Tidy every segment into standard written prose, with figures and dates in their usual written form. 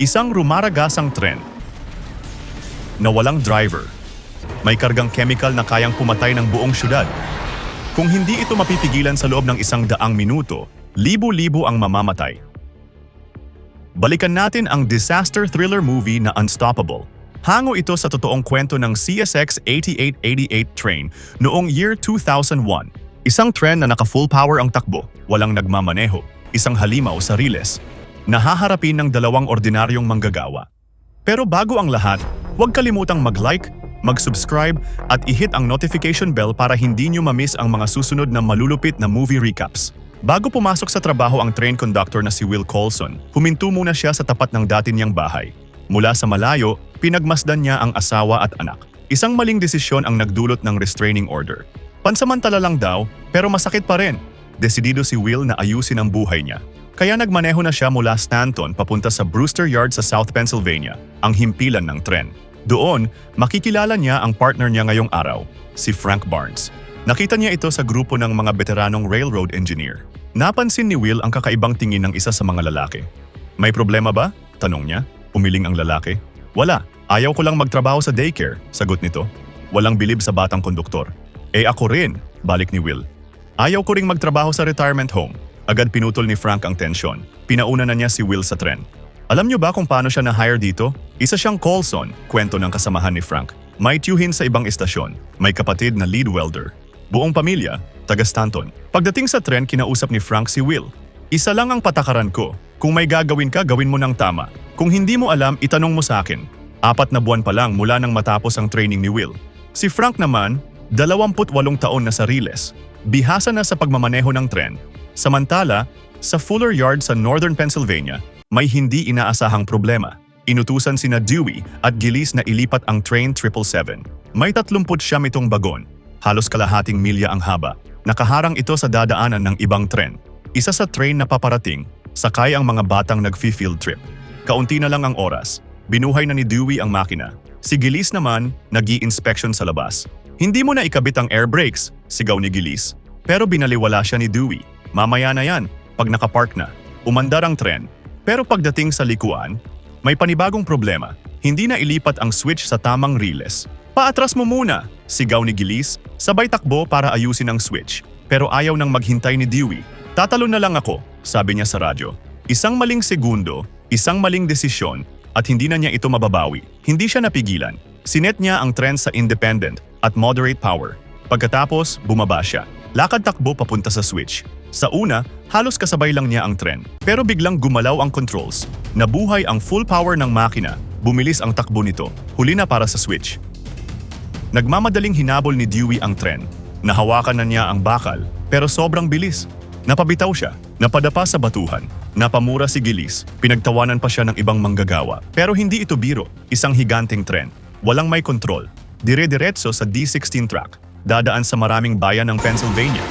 Isang rumaragasang tren na walang driver. May kargang chemical na kayang pumatay ng buong syudad. Kung hindi ito mapipigilan sa loob ng 100 minuto, libo-libo ang mamamatay. Balikan natin ang disaster thriller movie na Unstoppable. Hango ito sa totoong kwento ng CSX 8888 train noong year 2001. Isang tren na naka-full power ang takbo, walang nagmamaneho, isang halimaw sa riles. Nahaharapin ng dalawang ordinaryong manggagawa. Pero bago ang lahat, huwag kalimutang mag-like, mag-subscribe at i-hit ang notification bell para hindi nyo ma-miss ang mga susunod na malulupit na movie recaps. Bago pumasok sa trabaho ang train conductor na si Will Coulson, huminto muna siya sa tapat ng dati niyang bahay. Mula sa malayo, pinagmasdan niya ang asawa at anak. Isang maling desisyon ang nagdulot ng restraining order. Pansamantala lang daw, pero masakit pa rin. Desidido si Will na ayusin ang buhay niya. Kaya nagmaneho na siya mula Stanton papunta sa Brewster Yard sa South Pennsylvania, ang himpilan ng tren. Doon, makikilala niya ang partner niya ngayong araw, si Frank Barnes. Nakita niya ito sa grupo ng mga veteranong railroad engineer. Napansin ni Will ang kakaibang tingin ng isa sa mga lalaki. May problema ba? Tanong niya. Umiling ang lalaki. Wala, ayaw ko lang magtrabaho sa daycare, sagot nito. Walang bilib sa batang konduktor. Ako rin, balik ni Will. Ayaw ko ring magtrabaho sa retirement home. Agad pinutol ni Frank ang tensyon. Pinauna na niya si Will sa tren. Alam niyo ba kung paano siya na-hire dito? Isa siyang Coulson, kwento ng kasamahan ni Frank. May tiyuhin sa ibang istasyon. May kapatid na lead welder. Buong pamilya, taga Stanton. Pagdating sa tren, kinausap ni Frank si Will. Isa lang ang patakaran ko. Kung may gagawin ka, gawin mo ng tama. Kung hindi mo alam, itanong mo sa akin. 4 na buwan pa lang mula nang matapos ang training ni Will. Si Frank naman, 28 taon na sa riles. Bihasa na sa pagmamaneho ng tren. Samantala, sa Fuller Yard sa Northern Pennsylvania, may hindi inaasahang problema. Inutusan sina Dewey at Gillis na ilipat ang train 777. May 39 itong bagon. Halos kalahating milya ang haba. Nakaharang ito sa dadaanan ng ibang tren. Isa sa train na paparating, sakay ang mga batang nag-field trip. Kaunti na lang ang oras. Binuhay na ni Dewey ang makina. Si Gillis naman, nag-i-inspection sa labas. Hindi mo na ikabit ang air brakes, sigaw ni Gillis. Pero binaliwala siya ni Dewey. Mamaya na yan, pag nakapark na. Umandar ang tren. Pero pagdating sa likuan, may panibagong problema. Hindi na ilipat ang switch sa tamang riles. Paatras mo muna, sigaw ni Gillis, sabay takbo para ayusin ang switch. Pero ayaw nang maghintay ni Dewey. Tatalo na lang ako, sabi niya sa radyo. Isang maling segundo, isang maling desisyon, at hindi na niya ito mababawi. Hindi siya napigilan. Sinet niya ang tren sa independent at moderate power. Pagkatapos, bumaba siya. Lakad takbo papunta sa switch. Sa una, halos kasabay lang niya ang tren. Pero biglang gumalaw ang controls. Nabuhay ang full power ng makina. Bumilis ang takbo nito. Huli na para sa switch. Nagmamadaling hinabol ni Dewey ang tren. Nahawakan na niya ang bakal, pero sobrang bilis. Napabitaw siya. Napadapa sa batuhan. Napamura si Gillis. Pinagtawanan pa siya ng ibang manggagawa. Pero hindi ito biro. Isang higanting tren. Walang may kontrol. Dire-diretso sa D16 track. Dadaan sa maraming bayan ng Pennsylvania.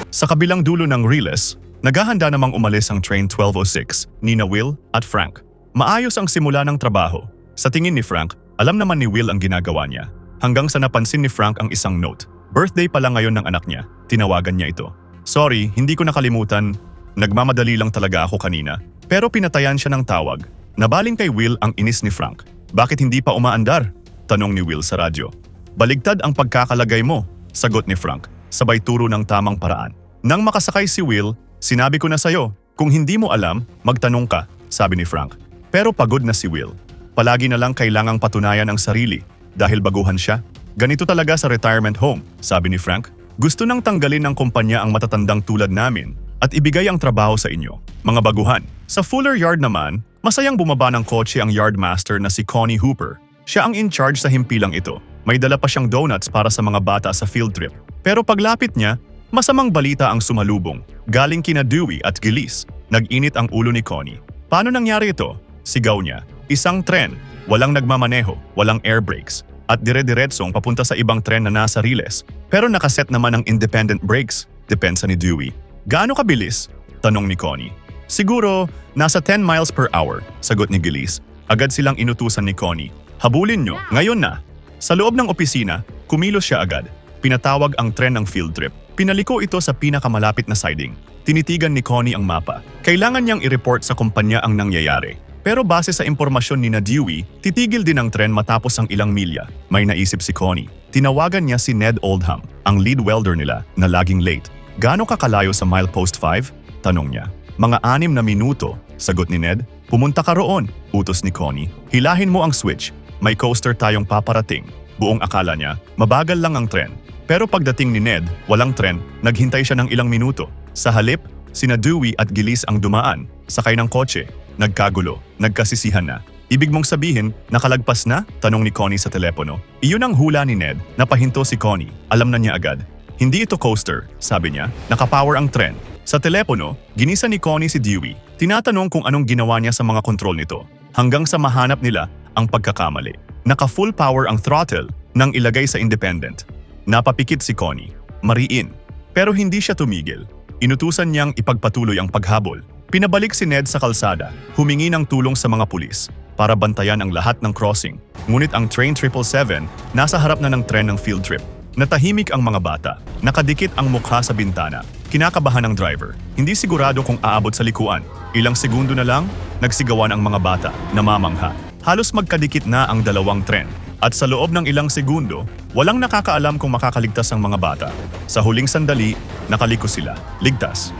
Sa kabilang dulo ng riles, naghahanda namang umalis ang train 1206, nina Will at Frank. Maayos ang simula ng trabaho. Sa tingin ni Frank, alam naman ni Will ang ginagawa niya. Hanggang sa napansin ni Frank ang isang note. Birthday pala ngayon ng anak niya. Tinawagan niya ito. Sorry, hindi ko nakalimutan. Nagmamadali lang talaga ako kanina. Pero pinatayan siya ng tawag. Nabaling kay Will ang inis ni Frank. Bakit hindi pa umaandar? Tanong ni Will sa radyo. Baligtad ang pagkakalagay mo, sagot ni Frank, sabay turo ng tamang paraan. Nang makasakay si Will, sinabi ko na sa'yo, kung hindi mo alam, magtanong ka, sabi ni Frank. Pero pagod na si Will. Palagi na lang kailangang patunayan ang sarili dahil baguhan siya. Ganito talaga sa retirement home, sabi ni Frank. Gusto nang tanggalin ng kumpanya ang matatandang tulad namin at ibigay ang trabaho sa inyo, mga baguhan. Sa Fuller Yard naman, masayang bumaba ng kotse ang yardmaster na si Connie Hooper. Siya ang in-charge sa himpilang ito. May dala pa siyang donuts para sa mga bata sa field trip. Pero paglapit niya, masamang balita ang sumalubong. Galing kina Dewey at Gillis. Nag-init ang ulo ni Connie. Paano nangyari ito? Sigaw niya. Isang tren, walang nagmamaneho, walang air brakes, at dire-diretsong papunta sa ibang tren na nasa riles. Pero nakaset naman ang independent brakes. Depensa ni Dewey. Gaano kabilis? Tanong ni Connie. Siguro, nasa 10 miles per hour, sagot ni Gillis. Agad silang inutusan ni Connie. Habulin nyo, ngayon na. Sa loob ng opisina, kumilos siya agad. Pinatawag ang tren ng field trip. Pinaliko ito sa pinakamalapit na siding. Tinitigan ni Connie ang mapa. Kailangan niyang i-report sa kumpanya ang nangyayari. Pero base sa impormasyon ni Dewey, titigil din ang tren matapos ang ilang milya. May naisip si Connie. Tinawagan niya si Ned Oldham, ang lead welder nila na laging late. Gaano kakalayo sa milepost 5? Tanong niya. Mga 6 na minuto, sagot ni Ned. Pumunta ka roon, utos ni Connie. Hilahin mo ang switch. May coaster tayong paparating. Buong akala niya, mabagal lang ang tren. Pero pagdating ni Ned, walang tren, naghintay siya ng ilang minuto. Sa halip, sina Dewey at Gilis ang dumaan, sakay ng kotse, nagkagulo, nagkasisihan na. Ibig mong sabihin, nakalagpas na? Tanong ni Connie sa telepono. Iyon ang hula ni Ned, napahinto si Connie. Alam na niya agad. Hindi ito coaster, sabi niya. Nakapower ang tren. Sa telepono, ginisa ni Connie si Dewey. Tinatanong kung anong ginawa niya sa mga kontrol nito. Hanggang sa mahanap nila ang pagkakamali. Naka-full power ang throttle nang ilagay sa independent. Napapikit si Connie. Mariin. Pero hindi siya tumigil. Inutusan niyang ipagpatuloy ang paghabol. Pinabalik si Ned sa kalsada, humingi ng tulong sa mga pulis para bantayan ang lahat ng crossing. Ngunit ang train 777 nasa harap na ng tren ng field trip. Natahimik ang mga bata. Nakadikit ang mukha sa bintana. Kinakabahan ang driver. Hindi sigurado kung aabot sa likuan. Ilang segundo na lang, nagsigawan ang mga bata, namamangha. Halos magkadikit na ang dalawang tren. At sa loob ng ilang segundo, walang nakakaalam kung makakaligtas ang mga bata. Sa huling sandali, nakaliko sila. Ligtas.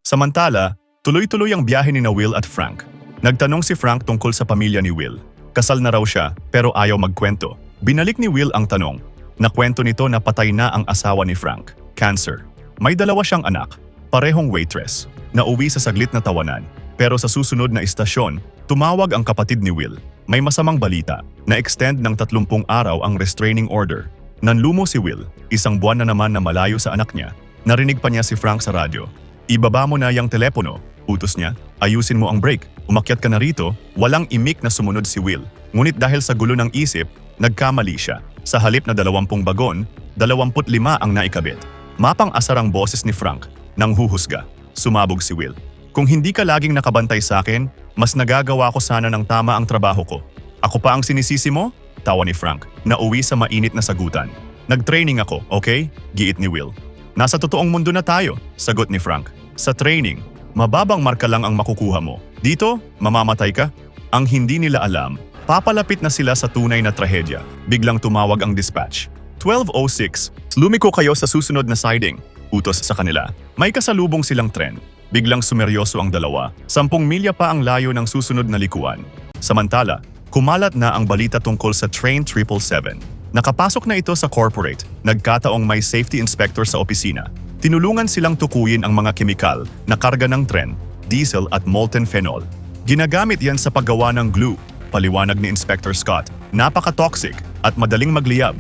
Samantala, tuloy-tuloy ang biyahe ni Will at Frank. Nagtanong si Frank tungkol sa pamilya ni Will. Kasal na raw siya, pero ayaw magkwento. Binalik ni Will ang tanong. Nakwento nito na patay na ang asawa ni Frank. Cancer. May 2 siyang anak, parehong waitress. Nauwi sa saglit na tawanan. Pero sa susunod na istasyon, tumawag ang kapatid ni Will. May masamang balita. Na-extend ng 30 araw ang restraining order. Nanlumo si Will, 1 buwan na naman na malayo sa anak niya. Narinig pa niya si Frank sa radyo. Ibaba mo na yung telepono, utos niya. Ayusin mo ang brake. Umakyat ka na rito. Walang imik na sumunod si Will. Ngunit dahil sa gulo ng isip, nagkamali siya. Sa halip na 20 bagon, 25 ang naikabit. Mapang-asar ang boses ni Frank. Nang huhusga, sumabog si Will. Kung hindi ka laging nakabantay sa akin, mas nagagawa ko sana ng tama ang trabaho ko. Ako pa ang sinisisi mo? Tawa ni Frank, nauwi sa mainit na sagutan. Nag-training ako, okay? Giit ni Will. Nasa totoong mundo na tayo, sagot ni Frank. Sa training, mababang marka lang ang makukuha mo. Dito, mamamatay ka? Ang hindi nila alam, papalapit na sila sa tunay na trahedya. Biglang tumawag ang dispatch. 12:06, lumiko kayo sa susunod na siding. Utos sa kanila. May kasalubong silang tren. Biglang sumeryoso ang dalawa. 10 milya pa ang layo ng susunod na likuan. Samantala, kumalat na ang balita tungkol sa train 777. Nakapasok na ito sa corporate. Nagkataong may safety inspector sa opisina. Tinulungan silang tukuyin ang mga kemikal na karga ng tren, diesel at molten phenol. Ginagamit yan sa paggawa ng glue, paliwanag ni Inspector Scott. Napaka-toxic at madaling magliyab.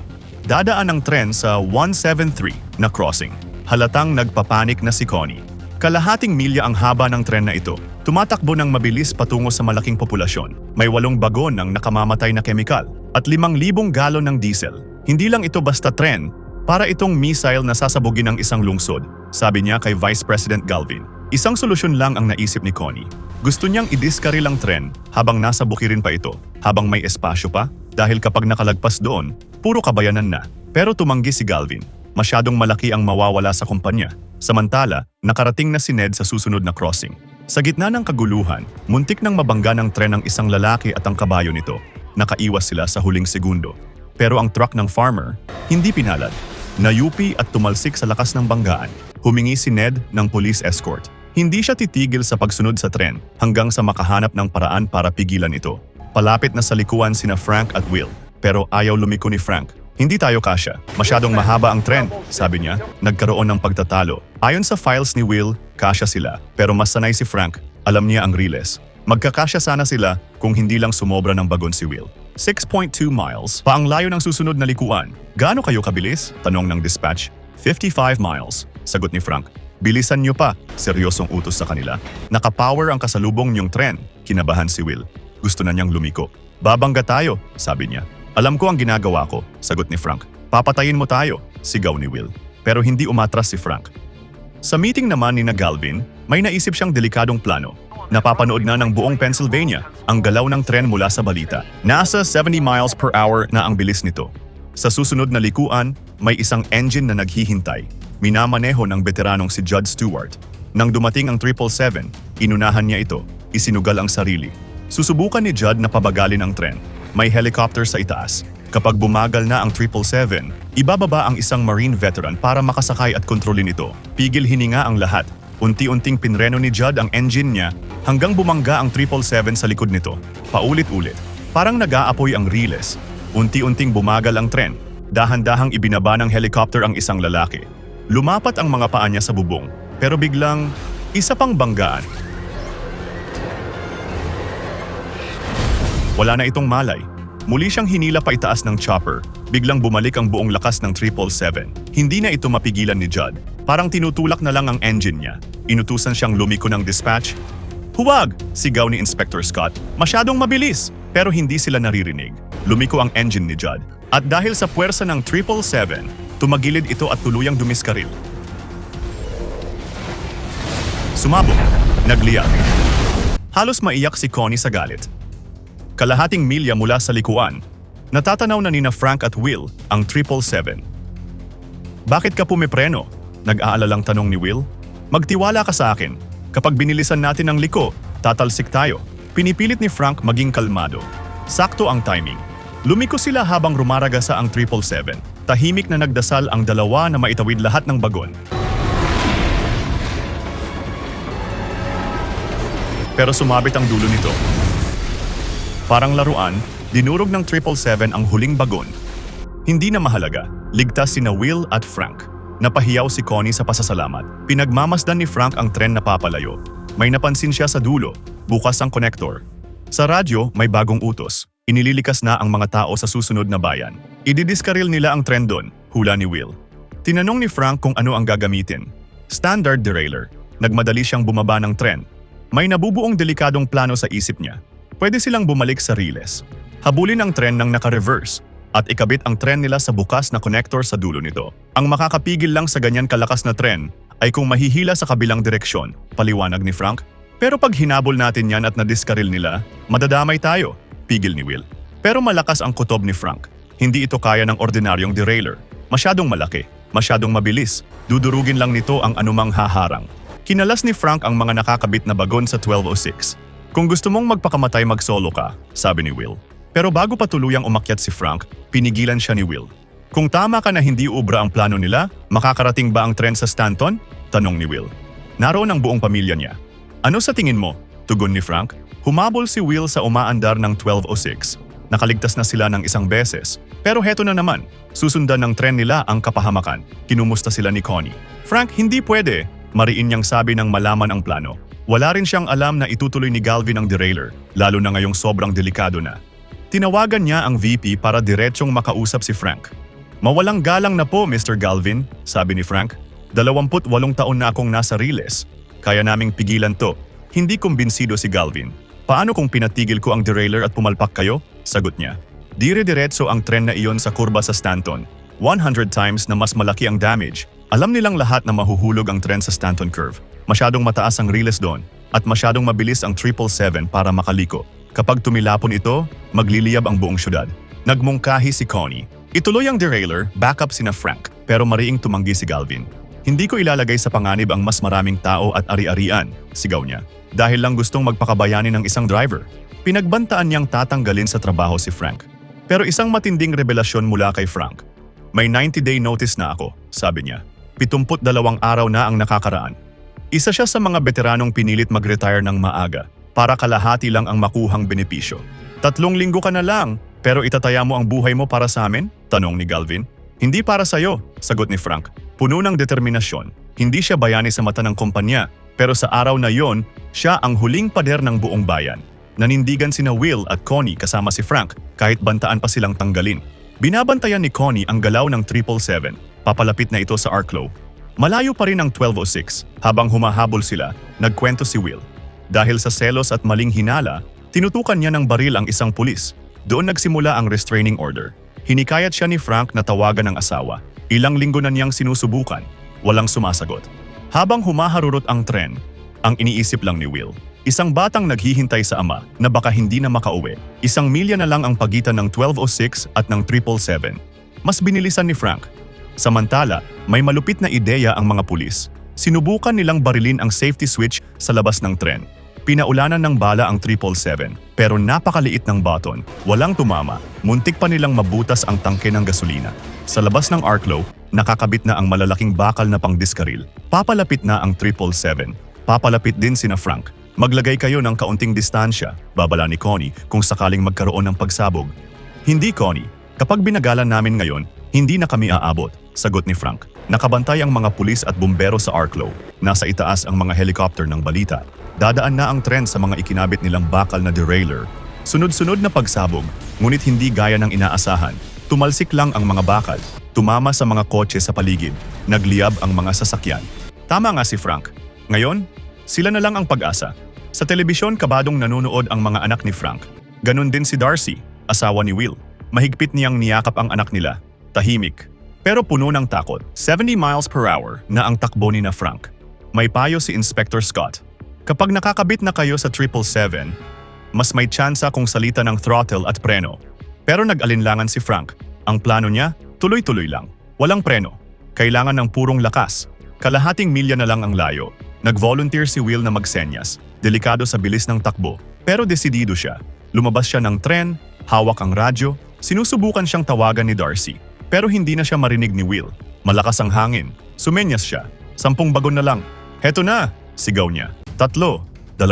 Dadaan ang tren sa 173 na crossing. Halatang nagpapanik na si Connie. Kalahating milya ang haba ng tren na ito. Tumatakbo ng mabilis patungo sa malaking populasyon. May 8 bagon ng nakamamatay na kemikal at 5,000 galon ng diesel. Hindi lang ito basta tren, para itong missile na sasabugin ng isang lungsod, sabi niya kay Vice President Galvin. Isang solusyon lang ang naisip ni Connie. Gusto niyang idiskaril ang tren habang nasa bukirin pa ito, habang may espasyo pa, dahil kapag nakalagpas doon, puro kabayanan na. Pero tumanggi si Galvin. Masyadong malaki ang mawawala sa kumpanya. Samantala, nakarating na si Ned sa susunod na crossing. Sa gitna ng kaguluhan, muntik nang mabangga ng tren ang isang lalaki at ang kabayo nito. Nakaiwas sila sa huling segundo. Pero ang truck ng farmer, hindi pinalad. Nayupi at tumalsik sa lakas ng banggaan. Humingi si Ned ng police escort. Hindi siya titigil sa pagsunod sa tren hanggang sa makahanap ng paraan para pigilan ito. Palapit na sa likuan sina Frank at Will. Pero ayaw lumiko ni Frank. Hindi tayo kasya. Masyadong mahaba ang tren, sabi niya. Nagkaroon ng pagtatalo. Ayon sa files ni Will, kasya sila. Pero mas sanay si Frank. Alam niya ang riles. Magkakasya sana sila kung hindi lang sumobra ng bagon si Will. 6.2 miles pa ang layo ng susunod na likuan. Gaano kayo kabilis? Tanong ng dispatch. 55 miles, sagot ni Frank. Bilisan niyo pa, seryosong utos sa kanila. Nakapower ang kasalubong niyong tren, kinabahan si Will. Gusto na niyang lumiko. Babangga tayo, sabi niya. Alam ko ang ginagawa ko, sagot ni Frank. Papatayin mo tayo, sigaw ni Will. Pero hindi umatras si Frank. Sa meeting naman ni Galvin, may naisip siyang delikadong plano. Napapanood na ng buong Pennsylvania ang galaw ng tren mula sa balita. Nasa 70 miles per hour na ang bilis nito. Sa susunod na likuan, may isang engine na naghihintay. Minamaneho ng veteranong si Judd Stewart. Nang dumating ang 777, inunahan niya ito. isinugal ang sarili. Susubukan ni Judd na pabagalin ang tren. May helicopter sa itaas. Kapag bumagal na ang 777, ibababa ang isang Marine veteran para makasakay at kontrolin ito. Pigil hininga ang lahat. Unti-unting pinreno ni Judd ang engine niya hanggang bumangga ang 777 sa likod nito. Paulit-ulit. Parang nag-aapoy ang riles. Unti-unting bumagal ang tren. Dahan-dahang ibinaba ng helicopter ang isang lalaki. Lumapat ang mga paa niya sa bubong. Pero biglang, isa pang banggaan. Wala na itong malay. Muli siyang hinila pa itaas ng chopper. Biglang bumalik ang buong lakas ng 777. Hindi na ito mapigilan ni Judd. Parang tinutulak na lang ang engine niya. Inutusan siyang lumiko ng dispatch. "Huwag!" sigaw ni Inspector Scott. "Masyadong mabilis!" Pero hindi sila naririnig. Lumiko ang engine ni Judd. At dahil sa puwersa ng 777, tumagilid ito at tuluyang dumiskaril. Sumabog. Nagliyak. Halos maiyak si Connie sa galit. Kalahating milya mula sa likuan, natatanaw na nina Frank at Will ang 777. "Bakit ka pumipreno?" Nag-aalalang tanong ni Will. "Magtiwala ka sa akin. Kapag binilisan natin ang liko, tatalsik tayo." Pinipilit ni Frank maging kalmado. Sakto ang timing. Lumiko sila habang rumaragasa ang 777. Tahimik na nagdasal ang dalawa na maitawid lahat ng bagon. Pero sumabit ang dulo nito. Parang laruan, dinurog ng 777 ang huling bagon. Hindi na mahalaga, ligtas sina Will at Frank. Napahiyaw si Connie sa pasasalamat. Pinagmamasdan ni Frank ang tren na papalayo. May napansin siya sa dulo, bukas ang connector. Sa radyo, may bagong utos. Inililikas na ang mga tao sa susunod na bayan. Ididiskaril nila ang tren doon, hula ni Will. Tinanong ni Frank kung ano ang gagamitin. Standard derailleur. Nagmadali siyang bumaba ng tren. May nabubuong delikadong plano sa isip niya. Pwede silang bumalik sa riles. Habulin ang tren ng naka-reverse at ikabit ang tren nila sa bukas na connector sa dulo nito. Ang makakapigil lang sa ganyan kalakas na tren ay kung mahihila sa kabilang direksyon, paliwanag ni Frank. Pero pag hinabol natin yan at nadiskaril nila, madadamay tayo, pigil ni Will. Pero malakas ang kutob ni Frank. Hindi ito kaya ng ordinaryong derailleur. Masyadong malaki, masyadong mabilis. Dudurugin lang nito ang anumang haharang. Kinalas ni Frank ang mga nakakabit na bagon sa 1206. "Kung gusto mong magpakamatay, mag-solo ka," sabi ni Will. Pero bago pa tuluyang umakyat si Frank, pinigilan siya ni Will. "Kung tama ka na hindi ubra ang plano nila, makakarating ba ang tren sa Stanton?" tanong ni Will. Naroon ang buong pamilya niya. "Ano sa tingin mo?" tugon ni Frank. Humabol si Will sa umaandar ng 1206. Nakaligtas na sila ng isang beses. Pero heto na naman, susundan ng tren nila ang kapahamakan. Kinumusta sila ni Connie. "Frank, hindi pwede," mariin niyang sabi nang malaman ang plano. Wala rin siyang alam na itutuloy ni Galvin ang derailleur, lalo na ngayong sobrang delikado na. Tinawagan niya ang VP para diretsyong makausap si Frank. "Mawalang galang na po, Mr. Galvin," sabi ni Frank. 28 taon na akong nasa riles. Kaya naming pigilan to." Hindi kumbinsido si Galvin. "Paano kung pinatigil ko ang derailleur at pumalpak kayo?" sagot niya. Dire-diretso ang tren na iyon sa kurba sa Stanton. 100 times na mas malaki ang damage. Alam nilang lahat na mahuhulog ang tren sa Stanton Curve. Masyadong mataas ang riles doon at masyadong mabilis ang 777 para makaliko. Kapag tumilapon ito, magliliyab ang buong syudad. Nagmungkahi si Connie. Ituloy ang derailleur, backup sina Frank, pero mariing tumanggi si Galvin. "Hindi ko ilalagay sa panganib ang mas maraming tao at ari-arian," sigaw niya. Dahil lang gustong magpakabayani ng isang driver. Pinagbantaan niyang tatanggalin sa trabaho si Frank. Pero isang matinding revelasyon mula kay Frank. "May 90-day notice na ako," sabi niya. 72 araw na ang nakakaraan. Isa siya sa mga veteranong pinilit mag-retire ng maaga para kalahati lang ang makuhang benepisyo. 3 linggo ka na lang, pero itataya mo ang buhay mo para sa amin? Tanong ni Galvin. "Hindi para sa'yo," sagot ni Frank. Puno ng determinasyon. Hindi siya bayani sa mata ng kumpanya, pero sa araw na yon, siya ang huling pader ng buong bayan. Nanindigan sina Will at Connie kasama si Frank kahit bantaan pa silang tanggalin. Binabantayan ni Connie ang galaw ng 777. Papalapit na ito sa Arklow. Malayo pa rin ang 1206. Habang humahabol sila, nagkwento si Will. Dahil sa selos at maling hinala, tinutukan niya ng baril ang isang pulis. Doon nagsimula ang restraining order. Hinikayat siya ni Frank na tawagan ang asawa. Ilang linggo na niyang sinusubukan. Walang sumasagot. Habang humaharurot ang tren, ang iniisip lang ni Will. Isang batang naghihintay sa ama na baka hindi na makauwi. 1 milya na lang ang pagitan ng 1206 at ng 777. Mas binilisan ni Frank. Samantala, may malupit na ideya ang mga pulis. Sinubukan nilang barilin ang safety switch sa labas ng tren. Pinaulanan ng bala ang 777, pero napakaliit ng button. Walang tumama. Muntik pa nilang mabutas ang tangke ng gasolina. Sa labas ng Arklow, nakakabit na ang malalaking bakal na pangdiskaril. Papalapit na ang 777. Papalapit din sina Frank. Maglagay kayo ng kaunting distansya, babala ni Connie kung sakaling magkaroon ng pagsabog. Hindi, Connie. Kapag binagalan namin ngayon, hindi na kami aabot, sagot ni Frank. Nakabantay ang mga pulis at bumbero sa Arklow. Nasa itaas ang mga helicopter ng balita. Dadaan na ang tren sa mga ikinabit nilang bakal na derailleur. Sunod-sunod na pagsabog, ngunit hindi gaya ng inaasahan. Tumalsik lang ang mga bakal. Tumama sa mga kotse sa paligid. Nagliyab ang mga sasakyan. Tama nga si Frank. Ngayon, sila na lang ang pag-asa. Sa telebisyon, kabadong nanonood ang mga anak ni Frank. Ganon din si Darcy, asawa ni Will. Mahigpit niyang niyakap ang anak nila. Tahimik. Pero puno ng takot. 70 miles per hour na ang takbo ni na Frank. May payo si Inspector Scott. Kapag nakakabit na kayo sa 777, mas may tsansa kung salita ng throttle at preno. Pero nag-alinlangan si Frank. Ang plano niya, tuloy-tuloy lang. Walang preno. Kailangan ng purong lakas. Kalahating milya na lang ang layo. Nag-volunteer si Will na magsenyas. Delikado sa bilis ng takbo. Pero desidido siya. Lumabas siya ng tren, hawak ang radyo, sinusubukan siyang tawagan ni Darcy. Pero hindi na siya marinig ni Will. Malakas ang hangin. Sumenyas siya. 10 bagon na lang. Heto na! Sigaw niya. 3, 2, 1.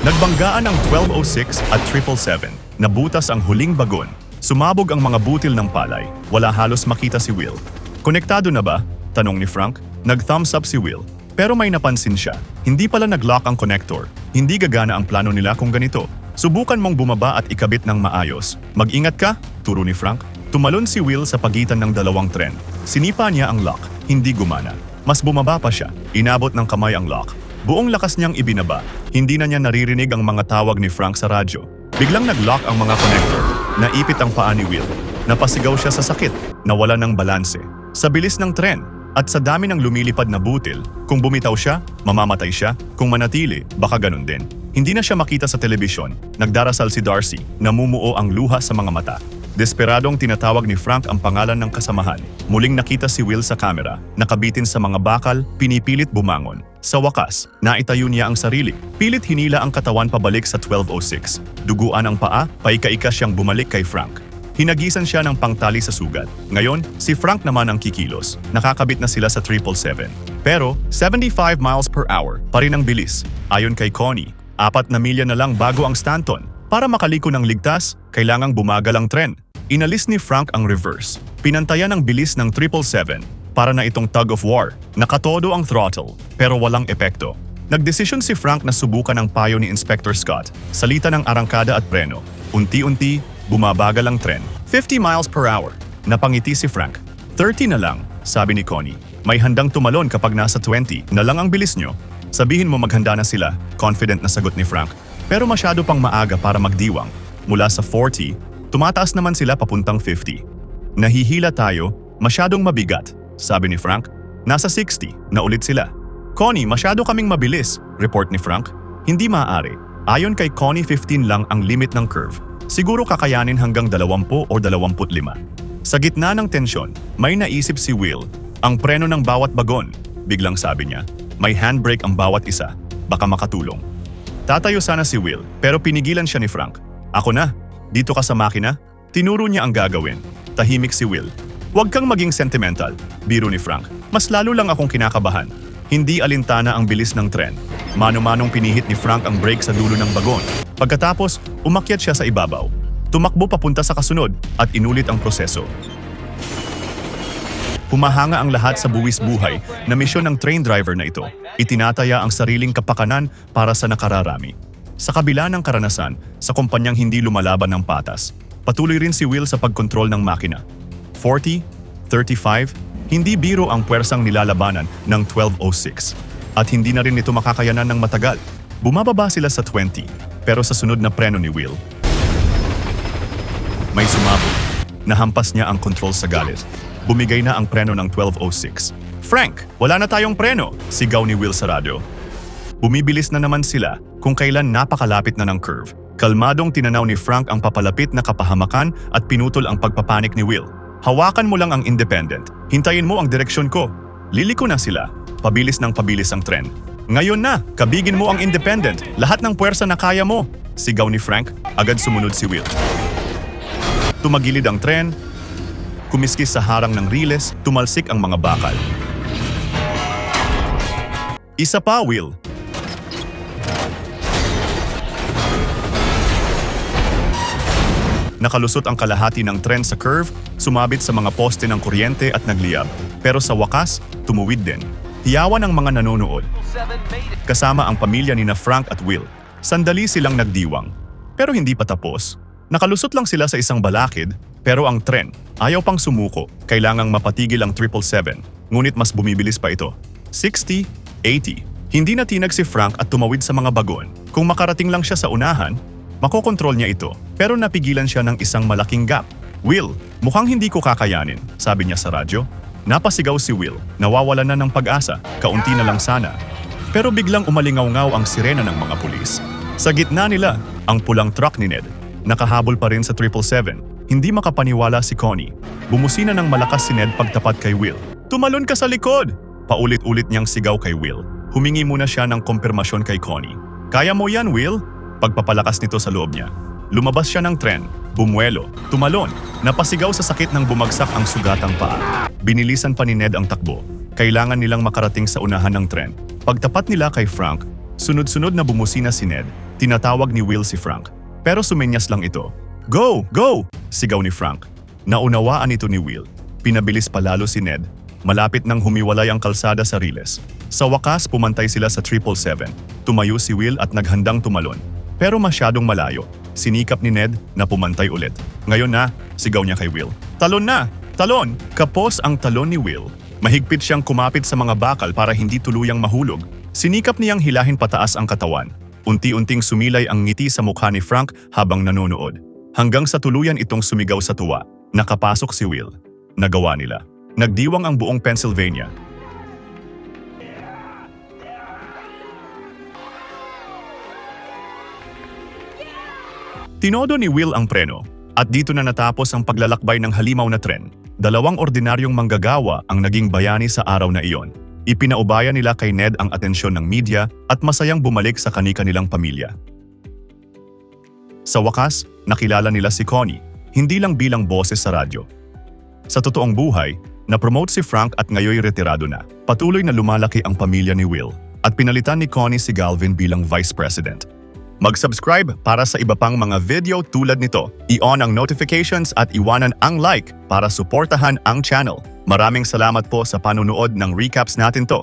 Nagbanggaan ang 1206 at 777. Nabutas ang huling bagon. Sumabog ang mga butil ng palay. Wala halos makita si Will. Konektado na ba? Tanong ni Frank. Nag-thumbs up si Will. Pero may napansin siya. Hindi pala nag-lock ang connector. Hindi gagana ang plano nila kung ganito. Subukan mong bumaba at ikabit ng maayos. Mag-ingat ka, turo ni Frank. Tumalon si Will sa pagitan ng dalawang tren. Sinipa niya ang lock. Hindi gumana. Mas bumaba pa siya. Inabot ng kamay ang lock. Buong lakas niyang ibinaba. Hindi na niya naririnig ang mga tawag ni Frank sa radyo. Biglang nag-lock ang mga connector. Naipit ang paa ni Will. Napasigaw siya sa sakit. Nawala ng balanse. Sa bilis ng tren at sa dami ng lumilipad na butil, kung bumitaw siya, mamamatay siya. Kung manatili, baka ganun din. Hindi na siya makita sa telebisyon. Nagdarasal si Darcy. Namumuo ang luha sa mga mata. Desperadong tinatawag ni Frank ang pangalan ng kasamahan. Muling nakita si Will sa kamera, nakabitin sa mga bakal, pinipilit bumangon. Sa wakas, naitayo niya ang sarili. Pilit hinila ang katawan pabalik sa 1206. Duguan ang paa, paika-ika siyang bumalik kay Frank. Hinagisan siya ng pangtali sa sugat. Ngayon, si Frank naman ang kikilos. Nakakabit na sila sa 777. Pero, 75 miles per hour pa rin ang bilis. Ayon kay Connie, 4 na milya na lang bago ang Stanton. Para makaliko ng ligtas, kailangang bumagal ang tren. Inalis ni Frank ang reverse. Pinantayan ang bilis ng 777 para na itong tug of war. Nakatodo ang throttle, pero walang epekto. Nagdesisyon si Frank na subukan ang payo ni Inspector Scott. Salita ng arangkada at preno. Unti-unti, bumabagal ang tren. 50 miles per hour. Napangiti si Frank. 30 na lang, sabi ni Connie. May handang tumalon kapag nasa 20 na lang ang bilis nyo. Sabihin mo maghanda na sila, confident na sagot ni Frank. Pero masyado pang maaga para magdiwang. Mula sa 40, tumataas naman sila papuntang 50. Nahihila tayo, masyadong mabigat, sabi ni Frank. Nasa 60, na ulit sila. Connie, masyado kaming mabilis, report ni Frank. Hindi maaari. Ayon kay Connie, 15 lang ang limit ng curve. Siguro kakayanin hanggang 20 o 25. Sa gitna ng tensyon, may naisip si Will. Ang preno ng bawat bagon, biglang sabi niya. May handbrake ang bawat isa, baka makatulong. Tatayo sana si Will, pero pinigilan siya ni Frank. Ako na, dito ka sa makina. Tinuro niya ang gagawin. Tahimik si Will. Huwag kang maging sentimental, biro ni Frank. Mas lalo lang akong kinakabahan. Hindi alintana ang bilis ng tren. Mano-manong pinihit ni Frank ang brake sa dulo ng bagon. Pagkatapos, umakyat siya sa ibabaw. Tumakbo papunta sa kasunod at inulit ang proseso. Humahanga ang lahat sa buwis buhay na misyon ng train driver na ito. Itinataya ang sariling kapakanan para sa nakararami. Sa kabila ng karanasan, sa kumpanyang hindi lumalaban ng patas, patuloy rin si Will sa pagkontrol ng makina. 40, 35, hindi biro ang puwersang nilalabanan ng 1206. At hindi na rin ito makakayanan ng matagal. Bumababa sila sa 20, pero sa sunod na preno ni Will, may sumabog. Nahampas niya ang control sa galit. Bumigay na ang preno ng 1206. Frank, wala na tayong preno, sigaw ni Will sa radyo. Bumibilis na naman sila kung kailan napakalapit na ng curve. Kalmadong tinanaw ni Frank ang papalapit na kapahamakan at pinutol ang pagpapanik ni Will. Hawakan mo lang ang independent. Hintayin mo ang direksyon ko. Liliko na sila. Pabilis ng pabilis ang tren. Ngayon na, kabigin mo ang independent. Lahat ng puwersa na kaya mo. Sigaw ni Frank, agad sumunod si Will. Tumagilid ang tren, kumiskis sa harang ng riles, tumalsik ang mga bakal. Isa pa, Will. Nakalusot ang kalahati ng tren sa curve, sumabit sa mga poste ng kuryente at nagliyab. Pero sa wakas, tumuwid din. Hiyawan ang mga nanonood. Kasama ang pamilya ni na Frank at Will. Sandali silang nagdiwang. Pero hindi pa tapos. Nakalusot lang sila sa isang balakid, pero ang tren ayaw pang sumuko. Kailangang mapatigil ang 777. Ngunit mas bumibilis pa ito. 60, 80. Hindi natinag si Frank at tumawid sa mga bagon. Kung makarating lang siya sa unahan, makokontrol niya ito. Pero napigilan siya ng isang malaking gap. Will, mukhang hindi ko kakayanin, sabi niya sa radyo. Napasigaw si Will, nawawalan na ng pag-asa, kaunti na lang sana. Pero biglang umalingaw-ngaw ang sirena ng mga pulis. Sa gitna nila, ang pulang truck ni Ned. Nakahabol pa rin sa 777. Hindi makapaniwala si Connie. Bumusina ng malakas si Ned pagtapat kay Will. Tumalon ka sa likod! Paulit-ulit niyang sigaw kay Will. Humingi muna siya ng kumpirmasyon kay Connie. Kaya mo yan, Will? Pagpapalakas nito sa loob niya. Lumabas siya ng tren, bumuelo, tumalon, napasigaw sa sakit ng bumagsak ang sugatang paa. Binilisan pa ni Ned ang takbo. Kailangan nilang makarating sa unahan ng tren. Pagtapat nila kay Frank, sunod-sunod na bumusina si Ned. Tinatawag ni Will si Frank. Pero sumenyas lang ito. Go! Go! Sigaw ni Frank. Naunawaan ito ni Will. Pinabilis palalo si Ned. Malapit nang humiwalay ang kalsada sa riles. Sa wakas, pumantay sila sa 777. Tumayo si Will at naghandang tumalon. Pero masyadong malayo. Sinikap ni Ned na pumantay ulit. Ngayon na, sigaw niya kay Will. Talon na! Talon! Kapos ang talon ni Will. Mahigpit siyang kumapit sa mga bakal para hindi tuluyang mahulog. Sinikap niyang hilahin pataas ang katawan. Unti-unting sumilay ang ngiti sa mukha ni Frank habang nanonood. Hanggang sa tuluyan itong sumigaw sa tuwa. Nakapasok si Will. Nagawa nila. Nagdiwang ang buong Pennsylvania. Tinodo ni Will ang preno, at dito na natapos ang paglalakbay ng halimaw na tren. 2 ordinaryong manggagawa ang naging bayani sa araw na iyon. Ipinaubaya nila kay Ned ang atensyon ng media at masayang bumalik sa kani-kanilang pamilya. Sa wakas, nakilala nila si Connie, hindi lang bilang boses sa radyo. Sa totoong buhay, na-promote si Frank at ngayoy retirado na. Patuloy na lumalaki ang pamilya ni Will at pinalitan ni Connie si Galvin bilang Vice President. Mag-subscribe para sa iba pang mga video tulad nito. I-on ang notifications at iwanan ang like para suportahan ang channel. Maraming salamat po sa panunood ng recaps natin to.